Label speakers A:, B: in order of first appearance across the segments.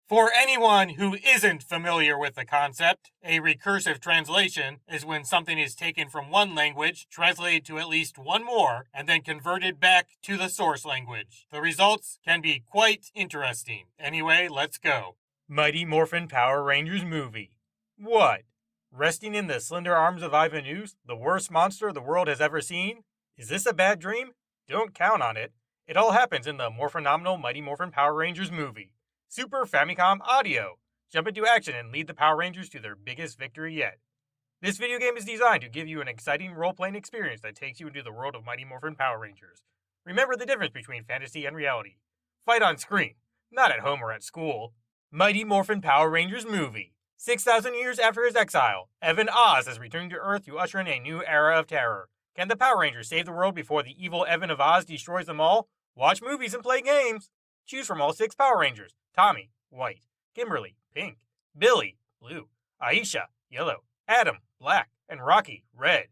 A: For anyone who isn't familiar with the concept, a recursive translation is when something is taken from one language, translated to at least one more, and then converted back to the source language. The results can be quite interesting. Anyway, let's go. Mighty Morphin Power Rangers movie. What? Resting in the slender arms of Ivan Ooze, the worst monster the world has ever seen? Is this a bad dream? Don't count on it. It all happens in the more phenomenal Mighty Morphin Power Rangers movie. Super Famicom Audio. Jump into action and lead the Power Rangers to their biggest victory yet. This video game is designed to give you an exciting role-playing experience that takes you into the world of Mighty Morphin Power Rangers. Remember the difference between fantasy and reality. Fight on screen, not at home or at school. Mighty Morphin Power Rangers movie. 6,000 years after his exile, Evan Oz has returned to Earth to usher in a new era of terror. Can the Power Rangers save the world before the evil Evan of Oz destroys them all? Watch movies and play games. Choose from all 6 Power Rangers. Tommy, white. Kimberly, pink. Billy, blue. Aisha, yellow. Adam, black. And Rocky, red.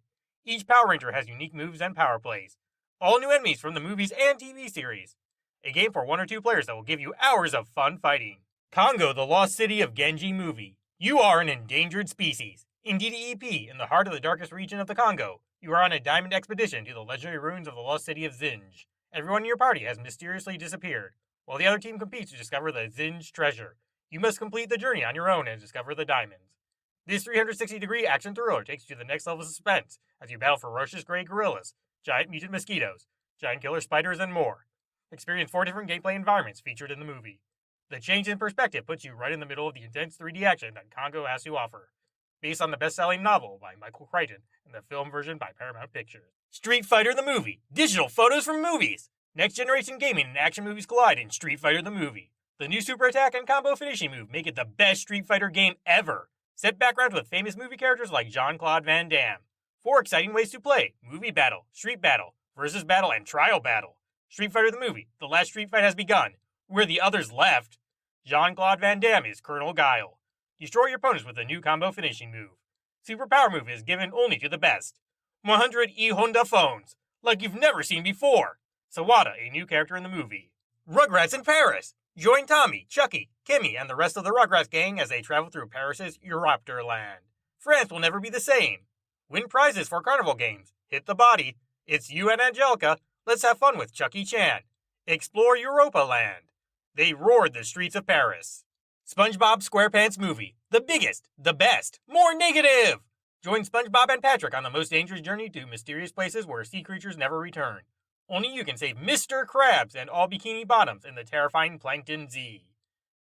A: Each Power Ranger has unique moves and power plays. All new enemies from the movies and TV series. A game for 1 or 2 players that will give you hours of fun fighting. Congo, the Lost City of Genji movie. You are an endangered species. In DDEP, in the heart of the darkest region of the Congo, you are on a diamond expedition to the legendary ruins of the lost city of Zinj. Everyone in your party has mysteriously disappeared, while the other team competes to discover the Zinj treasure. You must complete the journey on your own and discover the diamonds. This 360-degree action thriller takes you to the next level of suspense as you battle ferocious gray gorillas, giant mutant mosquitoes, giant killer spiders, and more. Experience 4 different gameplay environments featured in the movie. The change in perspective puts you right in the middle of the intense 3D action that Congo has to offer, based on the best-selling novel by Michael Crichton and the film version by Paramount Pictures. Street Fighter the movie. Digital photos from movies. Next-generation gaming and action movies collide in Street Fighter the movie. The new super attack and combo finishing move make it the best Street Fighter game ever. Set backgrounds with famous movie characters like Jean-Claude Van Damme. 4 exciting ways to play: movie battle, street battle, versus battle, and trial battle. Street Fighter the movie. The last street fight has begun. Where the others left. Jean-Claude Van Damme is Colonel Guile. Destroy your opponents with a new combo finishing move. Super power move is given only to the best. 100 E-Honda phones, like you've never seen before. Sawada, a new character in the movie. Rugrats in Paris. Join Tommy, Chucky, Kimmy, and the rest of the Rugrats gang as they travel through Paris's Europter land. France will never be the same. Win prizes for carnival games. Hit the body. It's you and Angelica. Let's have fun with Chucky Chan. Explore Europa land. They roared the streets of Paris. SpongeBob SquarePants movie. The biggest, the best, more negative! Join SpongeBob and Patrick on the most dangerous journey to mysterious places where sea creatures never return. Only you can save Mr. Krabs and all Bikini Bottoms in the terrifying Plankton Z.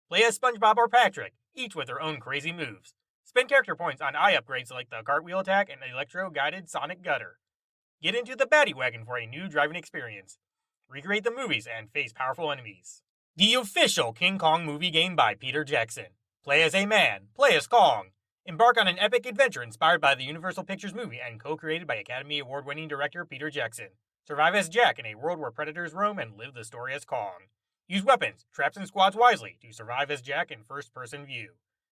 A: Play as SpongeBob or Patrick, each with their own crazy moves. Spend character points on eye upgrades like the Cartwheel Attack and Electro-Guided Sonic Gutter. Get into the Batty Wagon for a new driving experience. Recreate the movies and face powerful enemies. The official King Kong movie game by Peter Jackson. Play as a man. Play as Kong. Embark on an epic adventure inspired by the Universal Pictures movie and co-created by Academy Award-winning director Peter Jackson. Survive as Jack in a world where predators roam and live the story as Kong. Use weapons, traps, and squads wisely to survive as Jack in first-person view.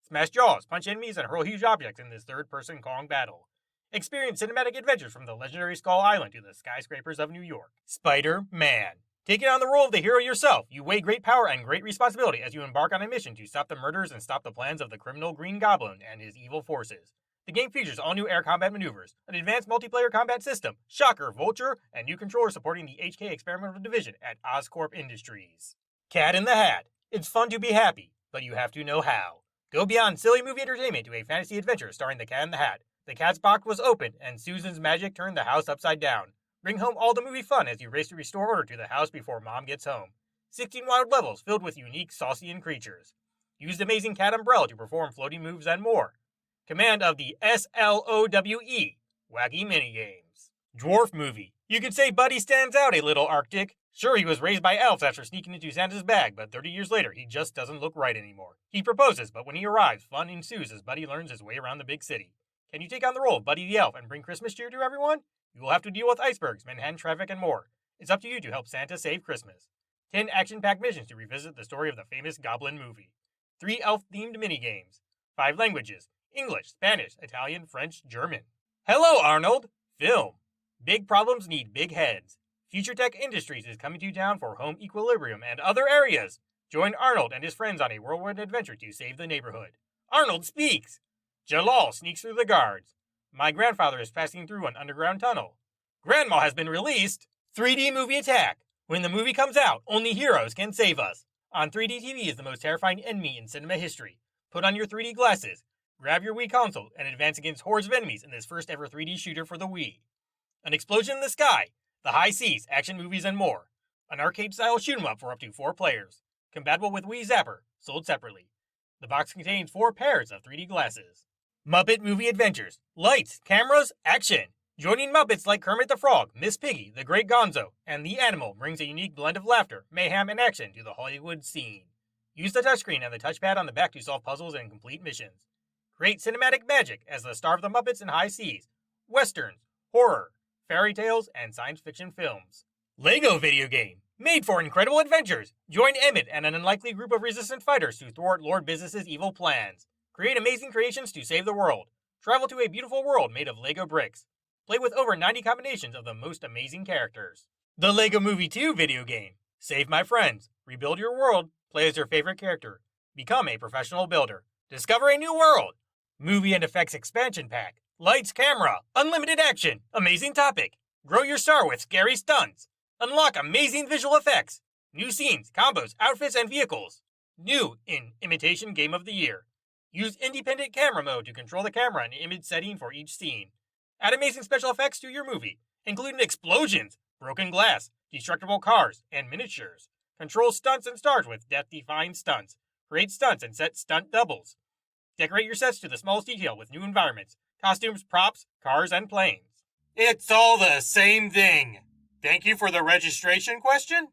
A: Smash jaws, punch enemies, and hurl huge objects in this third-person Kong battle. Experience cinematic adventures from the legendary Skull Island to the skyscrapers of New York. Spider-Man. Taking on the role of the hero yourself, you weigh great power and great responsibility as you embark on a mission to stop the murders and stop the plans of the criminal Green Goblin and his evil forces. The game features all new air combat maneuvers, an advanced multiplayer combat system, Shocker, Vulture, and new controllers supporting the HK Experimental Division at Oscorp Industries. Cat in the Hat. It's fun to be happy, but you have to know how. Go beyond silly movie entertainment to a fantasy adventure starring the Cat in the Hat. The cat's box was opened, and Susan's magic turned the house upside down. Bring home all the movie fun as you race to restore order to the house before Mom gets home. 16 wild levels filled with unique Saucian creatures. Use the amazing cat umbrella to perform floating moves and more. Command of the SLOWE, wacky minigames. Dwarf movie. You could say Buddy stands out a little, Arctic. Sure, he was raised by elves after sneaking into Santa's bag, but 30 years later, he just doesn't look right anymore. He proposes, but when he arrives, fun ensues as Buddy learns his way around the big city. Can you take on the role of Buddy the Elf and bring Christmas cheer to everyone? You will have to deal with icebergs, Manhattan traffic, and more. It's up to you to help Santa save Christmas. 10 action-packed missions to revisit the story of the famous Goblin movie. 3 elf-themed minigames. 5 languages. English, Spanish, Italian, French, German. Hello, Arnold! Film. Big problems need big heads. Future Tech Industries is coming to town for home equilibrium and other areas. Join Arnold and his friends on a whirlwind adventure to save the neighborhood. Arnold speaks! Jalal sneaks through the guards. My grandfather is passing through an underground tunnel. Grandma has been released! 3D movie attack! When the movie comes out, only heroes can save us. On 3D TV is the most terrifying enemy in cinema history. Put on your 3D glasses, grab your Wii console, and advance against hordes of enemies in this first ever 3D shooter for the Wii. An explosion in the sky, the high seas, action movies, and more. An arcade-style shoot-'em-up for up to 4 players. Compatible with Wii Zapper, sold separately. The box contains 4 pairs of 3D glasses. Muppet Movie Adventures. Lights, cameras, action. Joining Muppets like Kermit the Frog, Miss Piggy, the Great Gonzo, and the Animal brings a unique blend of laughter, mayhem, and action to the Hollywood scene. Use the touchscreen and the touchpad on the back to solve puzzles and complete missions. Create cinematic magic as the star of the Muppets in high seas, westerns, horror, fairy tales, and science fiction films. Lego video game. Made for incredible adventures. Join Emmett and an unlikely group of resistant fighters to thwart Lord Business's evil plans. Create amazing creations to save the world. Travel to a beautiful world made of Lego bricks. Play with over 90 combinations of the most amazing characters. The Lego Movie 2 video game. Save my friends. Rebuild your world. Play as your favorite character. Become a professional builder. Discover a new world. Movie and effects expansion pack. Lights, camera, unlimited action, amazing topic. Grow your star with scary stunts. Unlock amazing visual effects. New scenes, combos, outfits, and vehicles. New in Imitation Game of the Year. Use independent camera mode to control the camera and image setting for each scene. Add amazing special effects to your movie, including explosions, broken glass, destructible cars, and miniatures. Control stunts and stars with death-defying stunts. Create stunts and set stunt doubles. Decorate your sets to the smallest detail with new environments, costumes, props, cars, and planes. It's all the same thing. Thank you for the registration question.